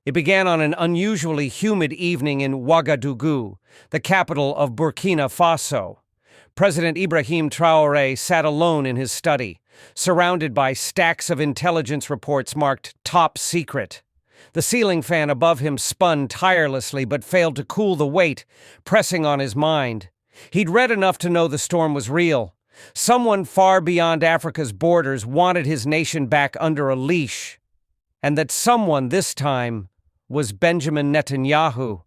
It began on an unusually humid evening in Ouagadougou, the capital of Burkina Faso. President Ibrahim Traoré sat alone in his study, surrounded by stacks of intelligence reports marked top secret. The ceiling fan above him spun tirelessly but failed to cool the weight pressing on his mind. He'd read enough to know the storm was real. Someone far beyond Africa's borders wanted his nation back under a leash. And that someone this time was Benjamin Netanyahu.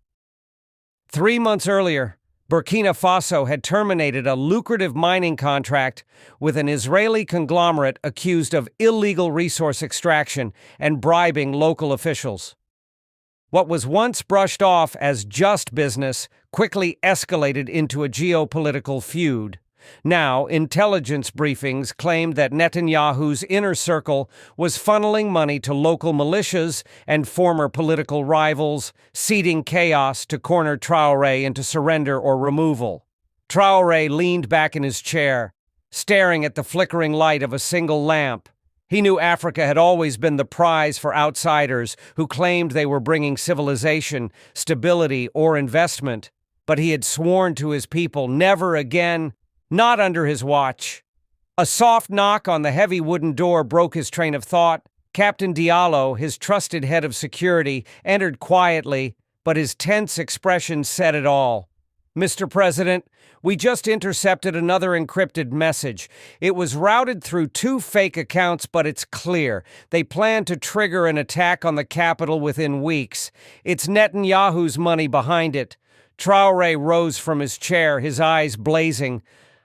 3 months earlier, Burkina Faso had terminated a lucrative mining contract with an Israeli conglomerate accused of illegal resource extraction and bribing local officials. What was once brushed off as just business quickly escalated into a geopolitical feud. Now, intelligence briefings claimed that Netanyahu's inner circle was funneling money to local militias and former political rivals, seeding chaos to corner Traoré into surrender or removal. Traoré leaned back in his chair, staring at the flickering light of a single lamp. He knew Africa had always been the prize for outsiders who claimed they were bringing civilization, stability, or investment. But he had sworn to his people never again. Not under his watch. A soft knock on the heavy wooden door broke his train of thought. Captain Diallo, his trusted head of security, entered quietly, but his tense expression said it all. "Mr. President, we just intercepted another encrypted message. It was routed through 2 fake accounts, but it's clear. They plan to trigger an attack on the capital within weeks. It's Netanyahu's money behind it." Traoré rose from his chair, his eyes blazing.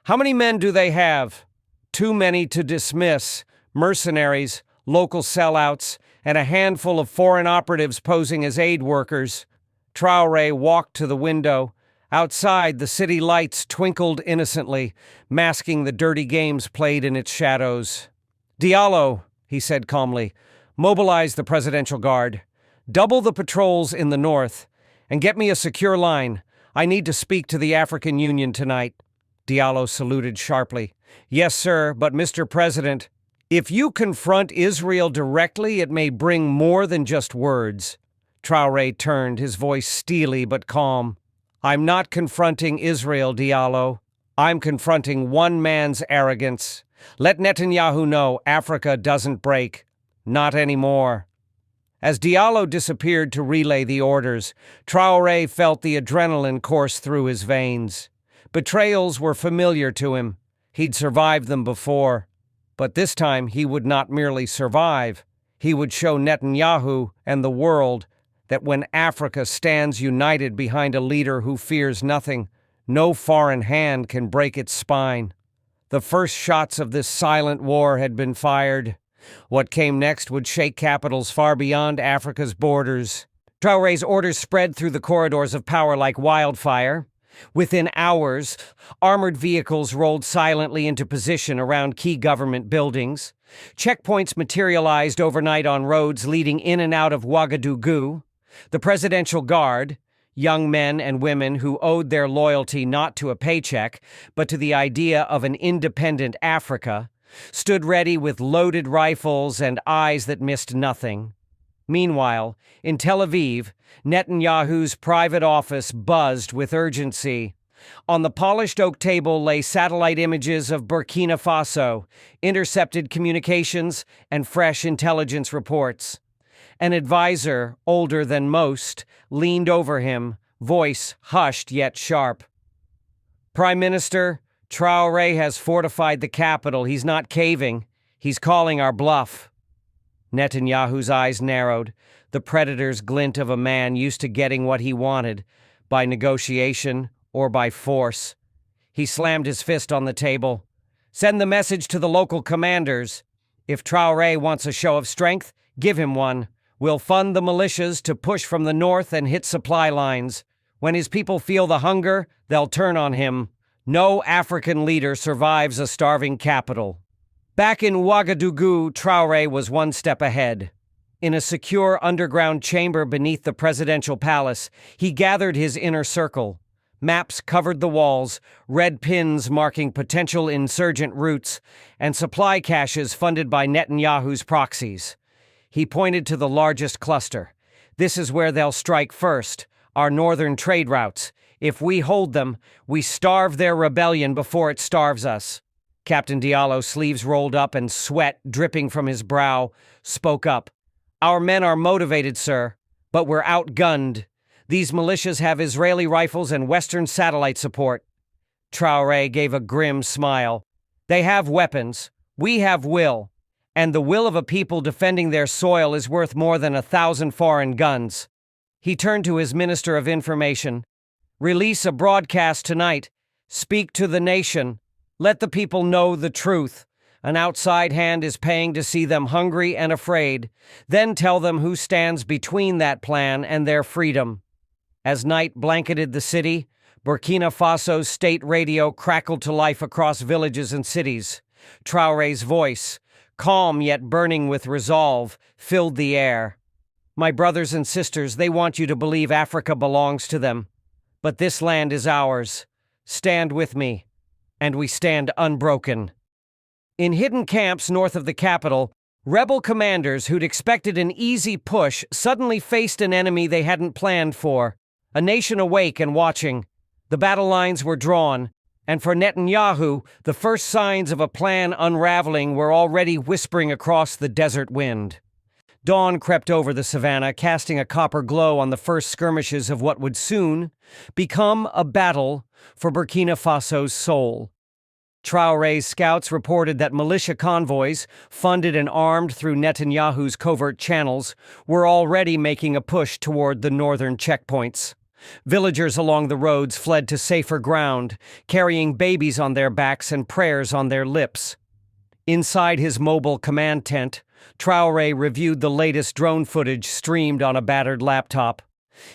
"How many men do they have?" "Too many to dismiss. Mercenaries, local sellouts, and a handful of foreign operatives posing as aid workers." Traoré walked to the window. Outside, the city lights twinkled innocently, masking the dirty games played in its shadows. "Diallo," he said calmly, "mobilize the Presidential Guard. Double the patrols in the north, and get me a secure line. I need to speak to the African Union tonight." Diallo saluted sharply. "Yes, sir, but Mr. President, if you confront Israel directly, it may bring more than just words." Traoré turned, his voice steely but calm. "I'm not confronting Israel, Diallo. I'm confronting one man's arrogance. Let Netanyahu know Africa doesn't break. Not anymore." As Diallo disappeared to relay the orders, Traoré felt the adrenaline course through his veins. Betrayals were familiar to him. He'd survived them before. But this time he would not merely survive. He would show Netanyahu and the world that when Africa stands united behind a leader who fears nothing, no foreign hand can break its spine. The first shots of this silent war had been fired. What came next would shake capitals far beyond Africa's borders. Traoré's orders spread through the corridors of power like wildfire. Within hours, armored vehicles rolled silently into position around key government buildings. Checkpoints materialized overnight on roads leading in and out of Ouagadougou. The Presidential Guard, young men and women who owed their loyalty not to a paycheck, but to the idea of an independent Africa, stood ready with loaded rifles and eyes that missed nothing. Meanwhile, in Tel Aviv, Netanyahu's private office buzzed with urgency. On the polished oak table lay satellite images of Burkina Faso, intercepted communications, and fresh intelligence reports. An advisor, older than most, leaned over him, voice hushed yet sharp. "Prime Minister, Traoré has fortified the capital. He's not caving. He's calling our bluff." Netanyahu's eyes narrowed, the predator's glint of a man used to getting what he wanted, by negotiation or by force. He slammed his fist on the table. "Send the message to the local commanders. If Traoré wants a show of strength, give him one. We'll fund the militias to push from the north and hit supply lines. When his people feel the hunger, they'll turn on him. No African leader survives a starving capital." Back in Ouagadougou, Traoré was one step ahead. In a secure underground chamber beneath the presidential palace, he gathered his inner circle. Maps covered the walls, red pins marking potential insurgent routes, and supply caches funded by Netanyahu's proxies. He pointed to the largest cluster. This is where they'll strike first, our northern trade routes. If we hold them, we starve their rebellion before it starves us." Captain Diallo, sleeves rolled up and sweat dripping from his brow, spoke up. "Our men are motivated, sir, but we're outgunned. These militias have Israeli rifles and Western satellite support." Traoré gave a grim smile. "They have weapons. We have will. And the will of a people defending their soil is worth more than 1,000 foreign guns." He turned to his Minister of Information. "Release a broadcast tonight. Speak to the nation. Let the people know the truth. An outside hand is paying to see them hungry and afraid. Then tell them who stands between that plan and their freedom." As night blanketed the city, Burkina Faso's state radio crackled to life across villages and cities. Traoré's voice, calm yet burning with resolve, filled the air. "My brothers and sisters, they want you to believe Africa belongs to them. But this land is ours. Stand with me." And we stand unbroken. In hidden camps north of the capital, rebel commanders who'd expected an easy push suddenly faced an enemy they hadn't planned for. A nation awake and watching. The battle lines were drawn, and for Netanyahu, the first signs of a plan unraveling were already whispering across the desert wind. Dawn crept over the savannah, casting a copper glow on the first skirmishes of what would soon become a battle for Burkina Faso's soul. Traoré's scouts reported that militia convoys, funded and armed through Netanyahu's covert channels, were already making a push toward the northern checkpoints. Villagers along the roads fled to safer ground, carrying babies on their backs and prayers on their lips. Inside his mobile command tent, Traoré reviewed the latest drone footage streamed on a battered laptop.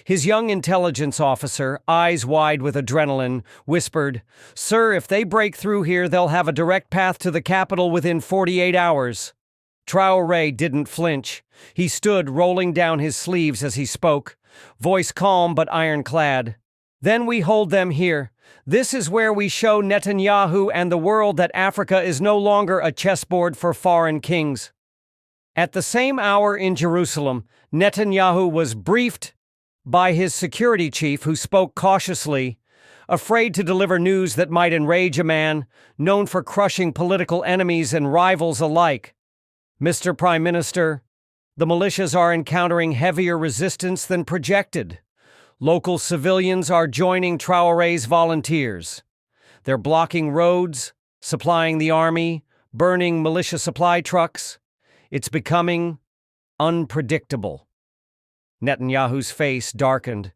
His young intelligence officer, eyes wide with adrenaline, whispered, "Sir, if they break through here, they'll have a direct path to the capital within 48 hours." Traoré didn't flinch. He stood, rolling down his sleeves as he spoke, voice calm but ironclad. "Then we hold them here. This is where we show Netanyahu and the world that Africa is no longer a chessboard for foreign kings." At the same hour in Jerusalem, Netanyahu was briefed by his security chief, who spoke cautiously, afraid to deliver news that might enrage a man known for crushing political enemies and rivals alike. "Mr. Prime Minister, the militias are encountering heavier resistance than projected. Local civilians are joining Traoré's volunteers. They're blocking roads, supplying the army, burning militia supply trucks. It's becoming unpredictable." Netanyahu's face darkened.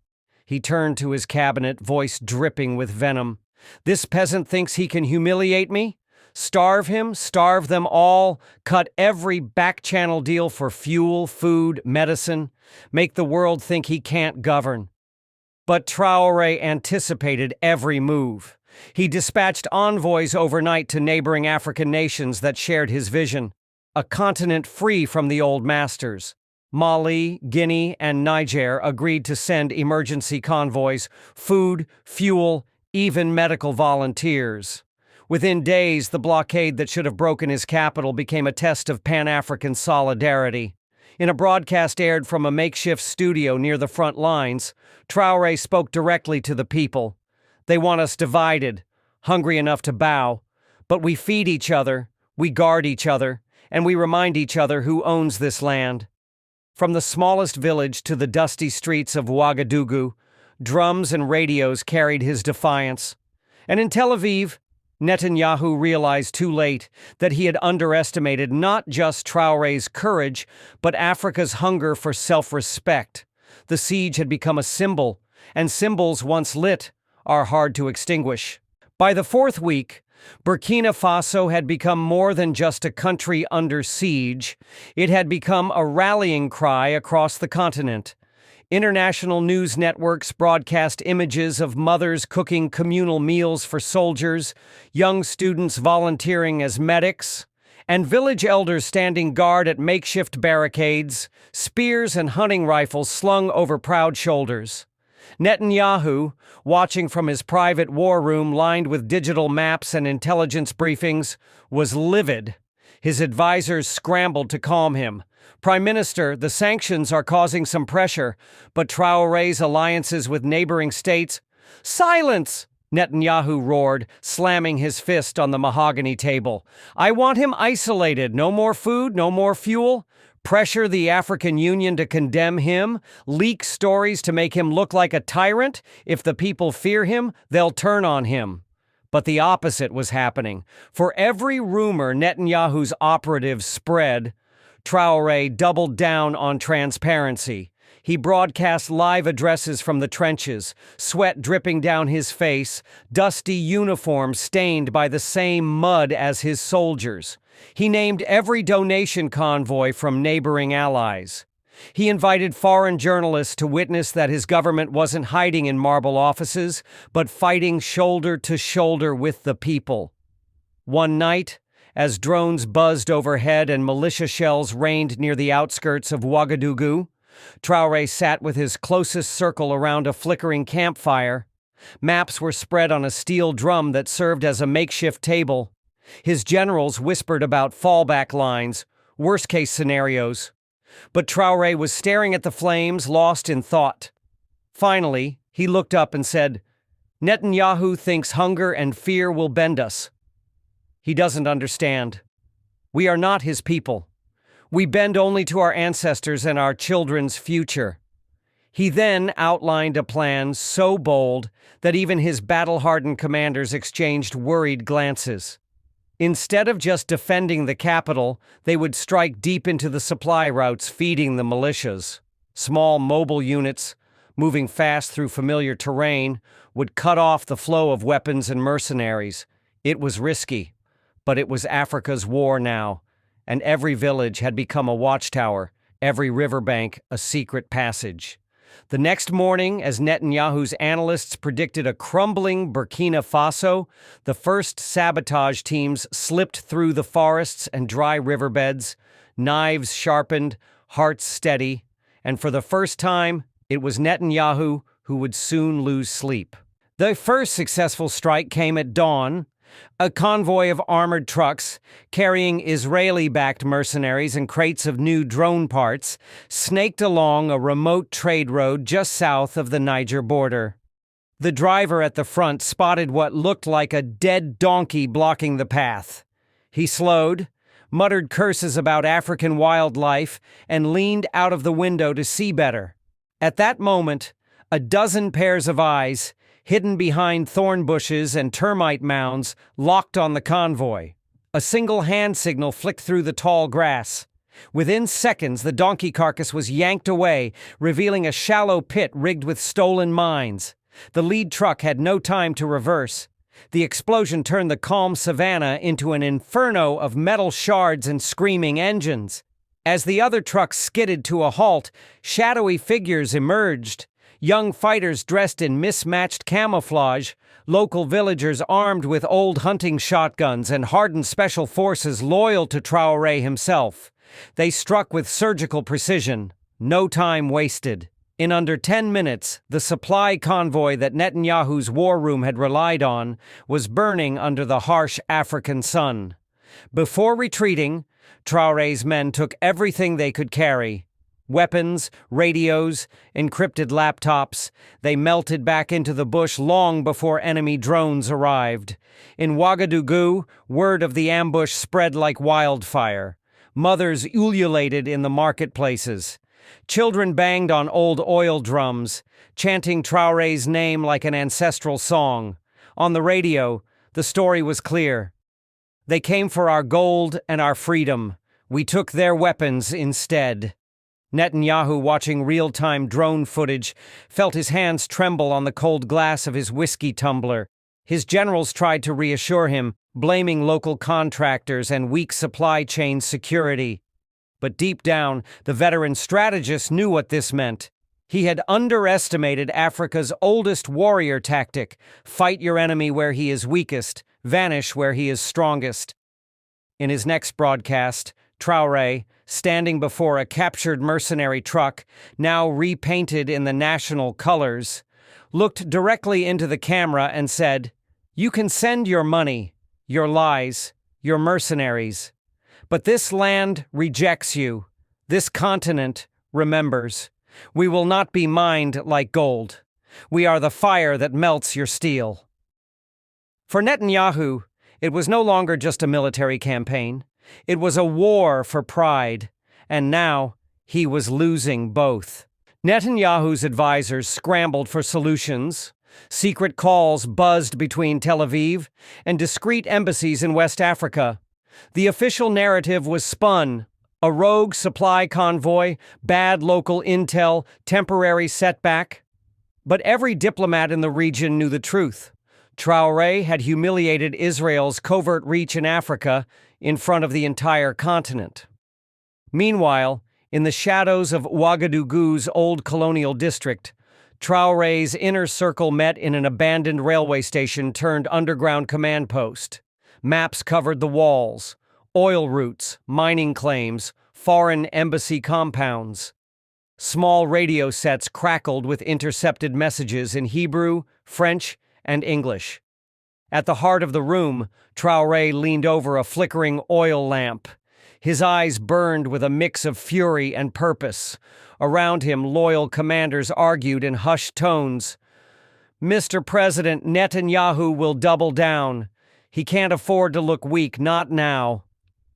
He turned to his cabinet, voice dripping with venom. "This peasant thinks he can humiliate me? Starve him, starve them all, cut every back-channel deal for fuel, food, medicine, make the world think he can't govern." But Traoré anticipated every move. He dispatched envoys overnight to neighboring African nations that shared his vision. A continent free from the old masters. Mali, Guinea, and Niger agreed to send emergency convoys, food, fuel, even medical volunteers. Within days, the blockade that should have broken his capital became a test of Pan-African solidarity. In a broadcast aired from a makeshift studio near the front lines, Traoré spoke directly to the people. "They want us divided, hungry enough to bow, but we feed each other, we guard each other, and we remind each other who owns this land." From the smallest village to the dusty streets of Ouagadougou, drums and radios carried his defiance. And in Tel Aviv, Netanyahu realized too late that he had underestimated not just Traoré's courage, but Africa's hunger for self-respect. The siege had become a symbol, and symbols once lit are hard to extinguish. By the fourth week, Burkina Faso had become more than just a country under siege. It had become a rallying cry across the continent. International news networks broadcast images of mothers cooking communal meals for soldiers, young students volunteering as medics, and village elders standing guard at makeshift barricades, spears and hunting rifles slung over proud shoulders. Netanyahu, watching from his private war room lined with digital maps and intelligence briefings, was livid. His advisors scrambled to calm him. Prime Minister, the sanctions are causing some pressure, but Traoré's alliances with neighboring states— Silence! Netanyahu roared, slamming his fist on the mahogany table. I want him isolated. No more food, no more fuel. Pressure the African Union to condemn him, leak stories to make him look like a tyrant. If the people fear him, they'll turn on him. But the opposite was happening. For every rumor Netanyahu's operatives spread, Traoré doubled down on transparency. He broadcast live addresses from the trenches, sweat dripping down his face, dusty uniform stained by the same mud as his soldiers. He named every donation convoy from neighboring allies. He invited foreign journalists to witness that his government wasn't hiding in marble offices, but fighting shoulder to shoulder with the people. One night, as drones buzzed overhead and militia shells rained near the outskirts of Ouagadougou, Traoré sat with his closest circle around a flickering campfire. Maps were spread on a steel drum that served as a makeshift table. His generals whispered about fallback lines, worst-case scenarios. But Traoré was staring at the flames, lost in thought. Finally, he looked up and said, Netanyahu thinks hunger and fear will bend us. He doesn't understand. We are not his people. We bend only to our ancestors and our children's future. He then outlined a plan so bold that even his battle-hardened commanders exchanged worried glances. Instead of just defending the capital, they would strike deep into the supply routes feeding the militias. Small mobile units, moving fast through familiar terrain, would cut off the flow of weapons and mercenaries. It was risky, but it was Africa's war now, and every village had become a watchtower, every riverbank a secret passage. The next morning, as Netanyahu's analysts predicted a crumbling Burkina Faso, the first sabotage teams slipped through the forests and dry riverbeds, knives sharpened, hearts steady, and for the first time, it was Netanyahu who would soon lose sleep. The first successful strike came at dawn. A convoy of armored trucks, carrying Israeli-backed mercenaries and crates of new drone parts, snaked along a remote trade road just south of the Niger border. The driver at the front spotted what looked like a dead donkey blocking the path. He slowed, muttered curses about African wildlife, and leaned out of the window to see better. At that moment, a dozen pairs of eyes, hidden behind thorn bushes and termite mounds, locked on the convoy. A single hand signal flicked through the tall grass. Within seconds, the donkey carcass was yanked away, revealing a shallow pit rigged with stolen mines. The lead truck had no time to reverse. The explosion turned the calm savannah into an inferno of metal shards and screaming engines. As the other trucks skidded to a halt, shadowy figures emerged. Young fighters dressed in mismatched camouflage, local villagers armed with old hunting shotguns, and hardened special forces loyal to Traoré himself. They struck with surgical precision, no time wasted. In under 10 minutes, the supply convoy that Netanyahu's war room had relied on was burning under the harsh African sun. Before retreating, Traoré's men took everything they could carry. Weapons, radios, encrypted laptops. They melted back into the bush long before enemy drones arrived. In Ouagadougou, word of the ambush spread like wildfire. Mothers ululated in the marketplaces. Children banged on old oil drums, chanting Traoré's name like an ancestral song. On the radio, the story was clear. They came for our gold and our freedom. We took their weapons instead. Netanyahu, watching real-time drone footage, felt his hands tremble on the cold glass of his whiskey tumbler. His generals tried to reassure him, blaming local contractors and weak supply chain security. But deep down, the veteran strategist knew what this meant. He had underestimated Africa's oldest warrior tactic: fight your enemy where he is weakest, vanish where he is strongest. In his next broadcast, Traoré, standing before a captured mercenary truck, now repainted in the national colors, looked directly into the camera and said, "You can send your money, your lies, your mercenaries, but this land rejects you. This continent remembers. We will not be mined like gold. We are the fire that melts your steel. For Netanyahu, it was no longer just a military campaign. It was a war for pride, and now he was losing both. Netanyahu's advisors scrambled for solutions. Secret calls buzzed between Tel Aviv and discreet embassies in West Africa. The official narrative was spun: a rogue supply convoy, bad local intel, temporary setback. But every diplomat in the region knew the truth. Traoré had humiliated Israel's covert reach in Africa in front of the entire continent. Meanwhile, in the shadows of Ouagadougou's old colonial district, Traoré's inner circle met in an abandoned railway station turned underground command post. Maps covered the walls: oil routes, mining claims, foreign embassy compounds. Small radio sets crackled with intercepted messages in Hebrew, French, and English. At the heart of the room, Traoré leaned over a flickering oil lamp. His eyes burned with a mix of fury and purpose. Around him, loyal commanders argued in hushed tones. "Mr. President, Netanyahu will double down. He can't afford to look weak, not now."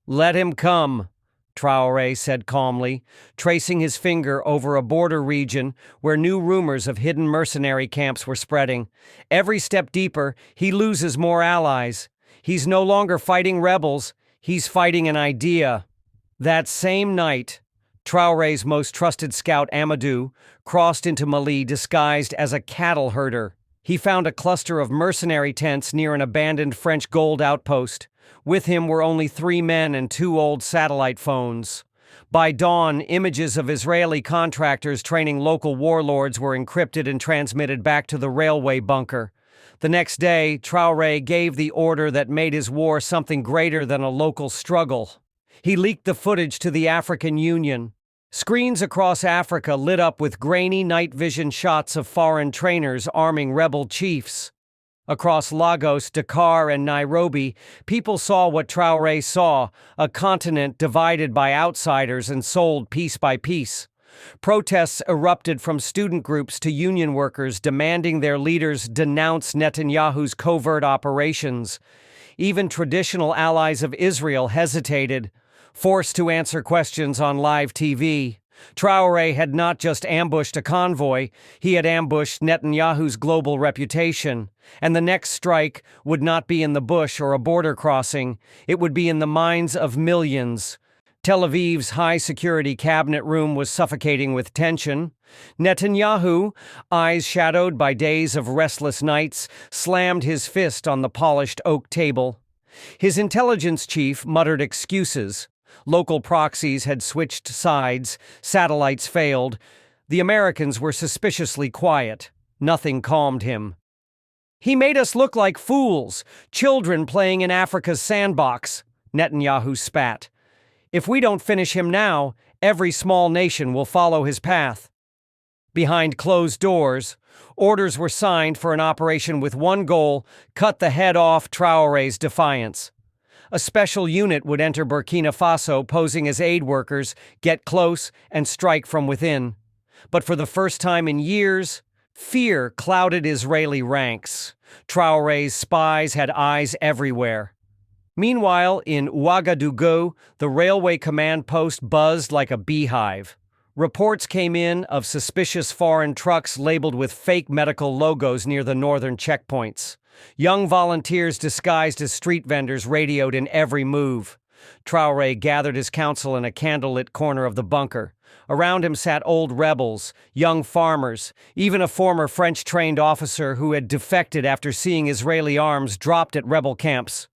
"Let him come," Traoré said calmly, tracing his finger over a border region where new rumors of hidden mercenary camps were spreading. Every step deeper, he loses more allies. He's no longer fighting rebels, he's fighting an idea. That same night, Traoré's most trusted scout Amadou crossed into Mali disguised as a cattle herder. He found a cluster of mercenary tents near an abandoned French gold outpost. With him were only 3 men and 2 old satellite phones. By dawn, images of Israeli contractors training local warlords were encrypted and transmitted back to the railway bunker. The next day, Traoré gave the order that made his war something greater than a local struggle. He leaked the footage to the African Union. Screens across Africa lit up with grainy night vision shots of foreign trainers arming rebel chiefs. Across Lagos, Dakar, and Nairobi, people saw what Traoré saw: a continent divided by outsiders and sold piece by piece. Protests erupted from student groups to union workers demanding their leaders denounce Netanyahu's covert operations. Even traditional allies of Israel hesitated, forced to answer questions on live TV. Traoré had not just ambushed a convoy, he had ambushed Netanyahu's global reputation. And the next strike would not be in the bush or a border crossing, it would be in the minds of millions. Tel Aviv's high-security cabinet room was suffocating with tension. Netanyahu, eyes shadowed by days of restless nights, slammed his fist on the polished oak table. His intelligence chief muttered excuses. Local proxies had switched sides, satellites failed. The Americans were suspiciously quiet. Nothing calmed him. "He made us look like fools, children playing in Africa's sandbox," Netanyahu spat. "If we don't finish him now, every small nation will follow his path." Behind closed doors, orders were signed for an operation with one goal: cut the head off Traoré's defiance. A special unit would enter Burkina Faso posing as aid workers, get close, and strike from within. But for the first time in years, fear clouded Israeli ranks. Traoré's spies had eyes everywhere. Meanwhile, in Ouagadougou, the railway command post buzzed like a beehive. Reports came in of suspicious foreign trucks labeled with fake medical logos near the northern checkpoints. Young volunteers disguised as street vendors radioed in every move. Traoré gathered his council in a candlelit corner of the bunker. Around him sat old rebels, young farmers, even a former French-trained officer who had defected after seeing Israeli arms dropped at rebel camps.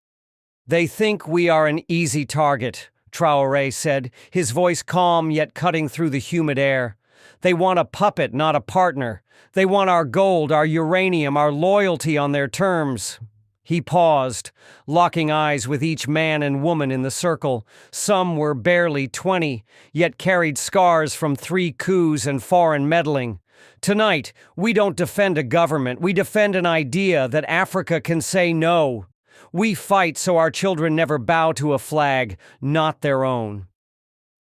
"They think we are an easy target," Traoré said, his voice calm yet cutting through the humid air. "They want a puppet, not a partner. They want our gold, our uranium, our loyalty on their terms." He paused, locking eyes with each man and woman in the circle. Some were barely 20, yet carried scars from 3 coups and foreign meddling. "Tonight, we don't defend a government, we defend an idea that Africa can say no. We fight so our children never bow to a flag, not their own."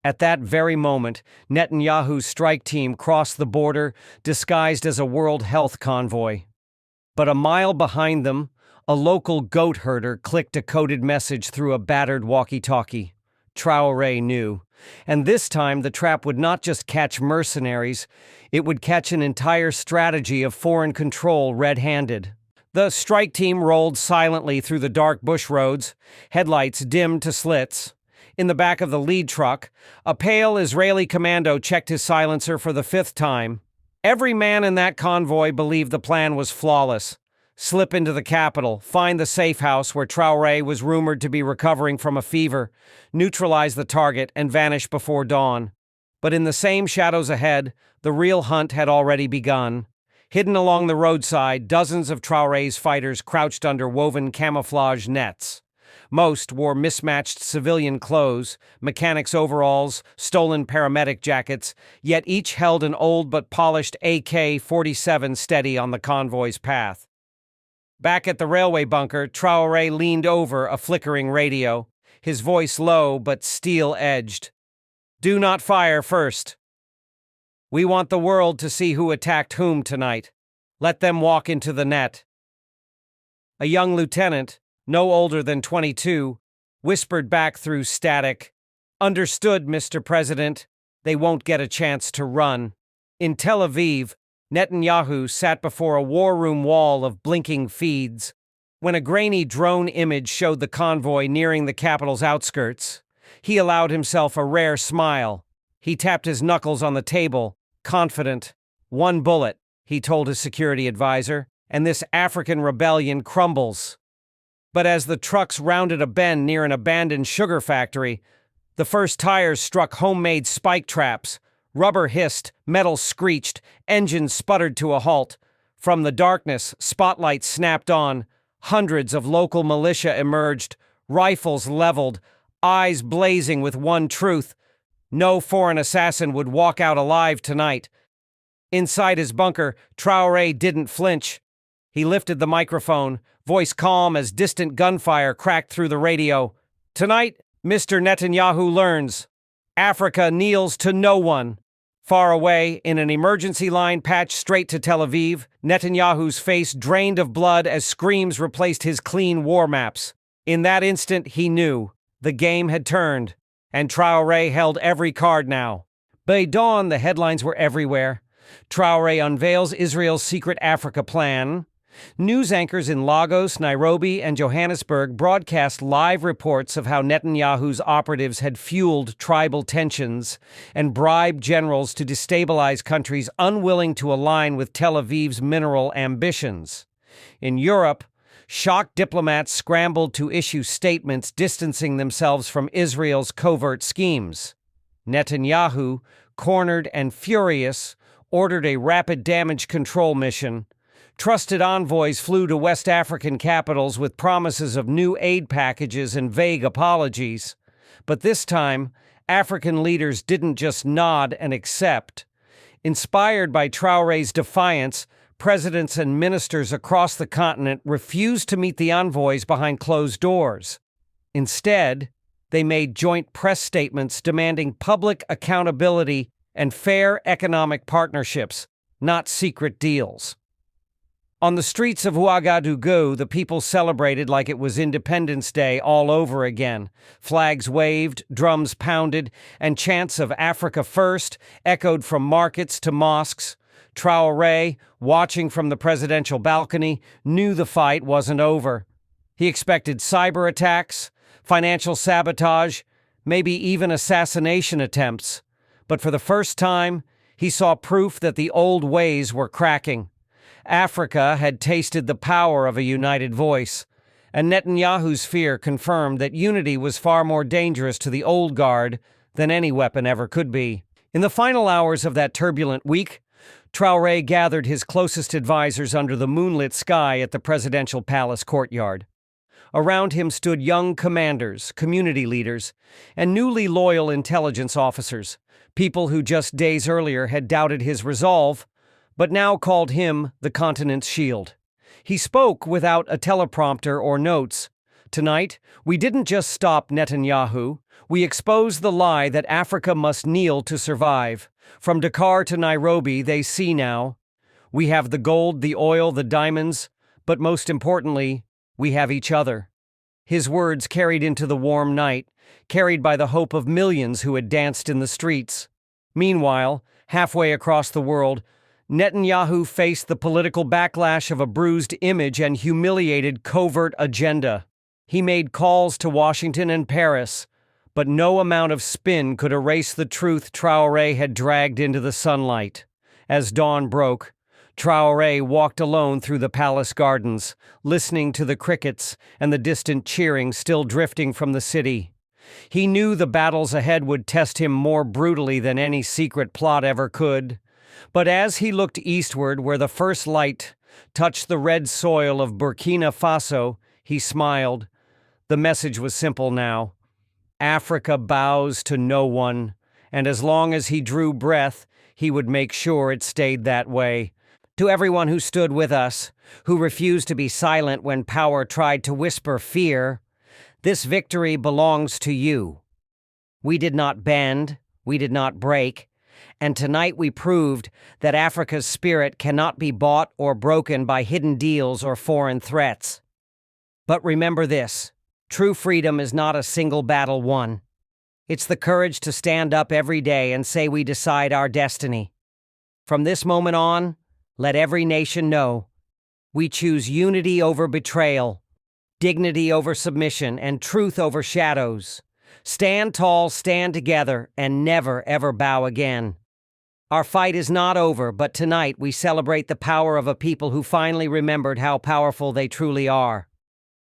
At that very moment, Netanyahu's strike team crossed the border, disguised as a World Health convoy. But a mile behind them, a local goat herder clicked a coded message through a battered walkie-talkie. Traoré knew. And this time the trap would not just catch mercenaries, it would catch an entire strategy of foreign control red-handed. The strike team rolled silently through the dark bush roads, headlights dimmed to slits. In the back of the lead truck, a pale Israeli commando checked his silencer for the 5th time. Every man in that convoy believed the plan was flawless. Slip into the capital, find the safe house where Traoré was rumored to be recovering from a fever, neutralize the target, and vanish before dawn. But in the same shadows ahead, the real hunt had already begun. Hidden along the roadside, dozens of Traoré's fighters crouched under woven camouflage nets. Most wore mismatched civilian clothes, mechanics' overalls, stolen paramedic jackets, yet each held an old but polished AK-47 steady on the convoy's path. Back at the railway bunker, Traoré leaned over a flickering radio, his voice low but steel-edged. "Do not fire first. We want the world to see who attacked whom tonight. Let them walk into the net." A young lieutenant, no older than 22, whispered back through static, "Understood, Mr. President. They won't get a chance to run." In Tel Aviv, Netanyahu sat before a war room wall of blinking feeds. When a grainy drone image showed the convoy nearing the capital's outskirts, he allowed himself a rare smile. He tapped his knuckles on the table, confident. "One bullet," he told his security advisor, "and this African rebellion crumbles." But as the trucks rounded a bend near an abandoned sugar factory, the first tires struck homemade spike traps. Rubber hissed, metal screeched, engines sputtered to a halt. From the darkness, spotlights snapped on. Hundreds of local militia emerged, rifles leveled, eyes blazing with one truth: no foreign assassin would walk out alive tonight. Inside his bunker, Traoré didn't flinch. He lifted the microphone, voice calm as distant gunfire cracked through the radio. "Tonight, Mr. Netanyahu learns. Africa kneels to no one." Far away, in an emergency line patched straight to Tel Aviv, Netanyahu's face drained of blood as screams replaced his clean war maps. In that instant, he knew. The game had turned, and Traoré held every card now. By dawn, the headlines were everywhere. Traoré unveils Israel's secret Africa plan. News anchors in Lagos, Nairobi, and Johannesburg broadcast live reports of how Netanyahu's operatives had fueled tribal tensions and bribed generals to destabilize countries unwilling to align with Tel Aviv's mineral ambitions. In Europe, shocked diplomats scrambled to issue statements distancing themselves from Israel's covert schemes. Netanyahu, cornered and furious, ordered a rapid damage control mission. Trusted envoys flew to West African capitals with promises of new aid packages and vague apologies. But this time, African leaders didn't just nod and accept. Inspired by Traoré's defiance, presidents and ministers across the continent refused to meet the envoys behind closed doors. Instead, they made joint press statements demanding public accountability and fair economic partnerships, not secret deals. On the streets of Ouagadougou, the people celebrated like it was Independence Day all over again. Flags waved, drums pounded, and chants of Africa First echoed from markets to mosques. Traoré, watching from the presidential balcony, knew the fight wasn't over. He expected cyber attacks, financial sabotage, maybe even assassination attempts. But for the first time, he saw proof that the old ways were cracking. Africa had tasted the power of a united voice, and Netanyahu's fear confirmed that unity was far more dangerous to the old guard than any weapon ever could be. In the final hours of that turbulent week, Traoré gathered his closest advisors under the moonlit sky at the presidential palace courtyard. Around him stood young commanders, community leaders, and newly loyal intelligence officers, people who just days earlier had doubted his resolve, but now called him the continent's shield. He spoke without a teleprompter or notes, Tonight, we didn't just stop Netanyahu, we exposed the lie that Africa must kneel to survive. From Dakar to Nairobi, they see now. We have the gold, the oil, the diamonds, but most importantly, we have each other. His words carried into the warm night, carried by the hope of millions who had danced in the streets. Meanwhile, halfway across the world, Netanyahu faced the political backlash of a bruised image and humiliated covert agenda. He made calls to Washington and Paris, but no amount of spin could erase the truth Traoré had dragged into the sunlight. As dawn broke, Traoré walked alone through the palace gardens, listening to the crickets and the distant cheering still drifting from the city. He knew the battles ahead would test him more brutally than any secret plot ever could. But as he looked eastward, where the first light touched the red soil of Burkina Faso, he smiled. The message was simple now. Africa bows to no one, and as long as he drew breath, he would make sure it stayed that way. To everyone who stood with us, who refused to be silent when power tried to whisper fear, this victory belongs to you. We did not bend, we did not break, and tonight we proved that Africa's spirit cannot be bought or broken by hidden deals or foreign threats. But remember this, true freedom is not a single battle won. It's the courage to stand up every day and say we decide our destiny. From this moment on, let every nation know we choose unity over betrayal, dignity over submission, and truth over shadows. Stand tall, stand together, and never, ever bow again. Our fight is not over, but tonight we celebrate the power of a people who finally remembered how powerful they truly are.